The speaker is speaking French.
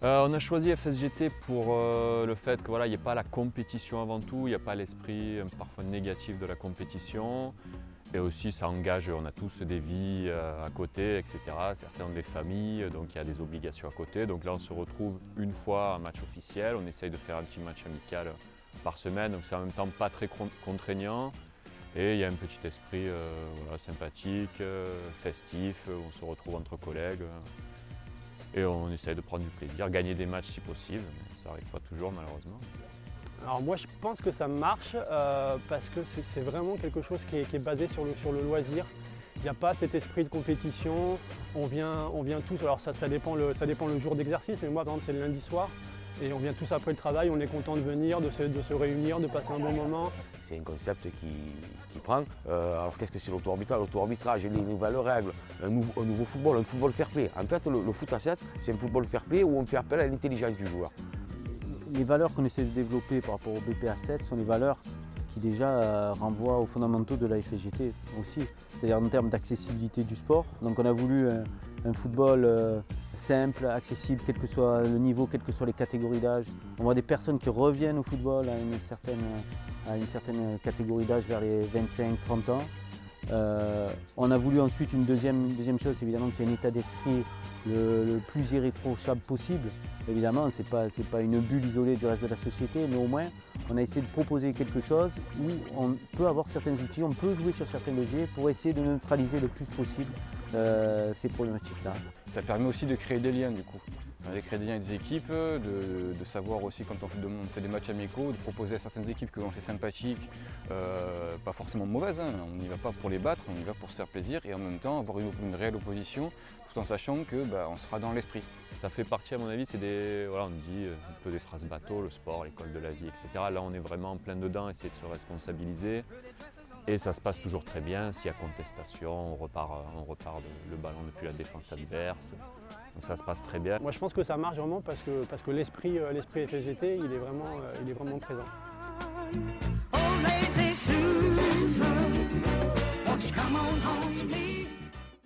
On a choisi FSGT pour le fait que voilà, il n'y ait pas la compétition avant tout, il n'y a pas l'esprit parfois négatif de la compétition. Et aussi ça engage, on a tous des vies à côté, etc. Certains ont des familles, donc il y a des obligations à côté. Donc là on se retrouve une fois un match officiel, on essaye de faire un petit match amical par semaine, donc c'est en même temps pas très contraignant. Et il y a un petit esprit voilà, sympathique, festif, où on se retrouve entre collègues. Et on essaye de prendre du plaisir, gagner des matchs si possible, mais ça n'arrive pas toujours malheureusement. Alors moi je pense que ça marche parce que c'est vraiment quelque chose qui est basé sur le loisir. Il n'y a pas cet esprit de compétition, on vient tous, alors ça dépend le jour d'exercice, mais moi par exemple c'est le lundi soir et on vient tous après le travail, on est content de venir, de se réunir, de passer un bon moment. C'est un concept qui prend. Alors qu'est-ce que c'est l'auto-arbitrage? L'auto-arbitrage, les nouvelles règles, un nouveau football, un football fair play. En fait le foot à 7, c'est un football fair play où on fait appel à l'intelligence du joueur. Les valeurs qu'on essaie de développer par rapport au BPA7 sont les valeurs qui déjà renvoient aux fondamentaux de la FSGT aussi, c'est-à-dire en termes d'accessibilité du sport. Donc on a voulu un football simple, accessible, quel que soit le niveau, quelles que soient les catégories d'âge. On voit des personnes qui reviennent au football à une certaine catégorie d'âge vers les 25-30 ans. On a voulu ensuite une deuxième chose, évidemment, qu'il y ait un état d'esprit le plus irréprochable possible. Évidemment, ce n'est pas une bulle isolée du reste de la société, mais au moins, on a essayé de proposer quelque chose où on peut avoir certains outils, on peut jouer sur certains leviers pour essayer de neutraliser le plus possible ces problématiques-là. Ça permet aussi de créer des liens du coup. De créer des liens avec des équipes, de savoir aussi quand on fait des matchs amicaux, de proposer à certaines équipes que l'on fait sympathiques, pas forcément mauvaises, hein. On n'y va pas pour les battre, on y va pour se faire plaisir et en même temps avoir une réelle opposition tout en sachant que on sera dans l'esprit. Ça fait partie à mon avis, c'est des, voilà, on dit un peu des phrases bateau, le sport, l'école de la vie, etc. Là on est vraiment en plein dedans, essayer de se responsabiliser. Et ça se passe toujours très bien, s'il y a contestation, on repart le ballon depuis la défense adverse. Donc ça se passe très bien. Moi je pense que ça marche vraiment parce que l'esprit FSGT il est vraiment présent. Oh lazy Susan, won't you come on home to me?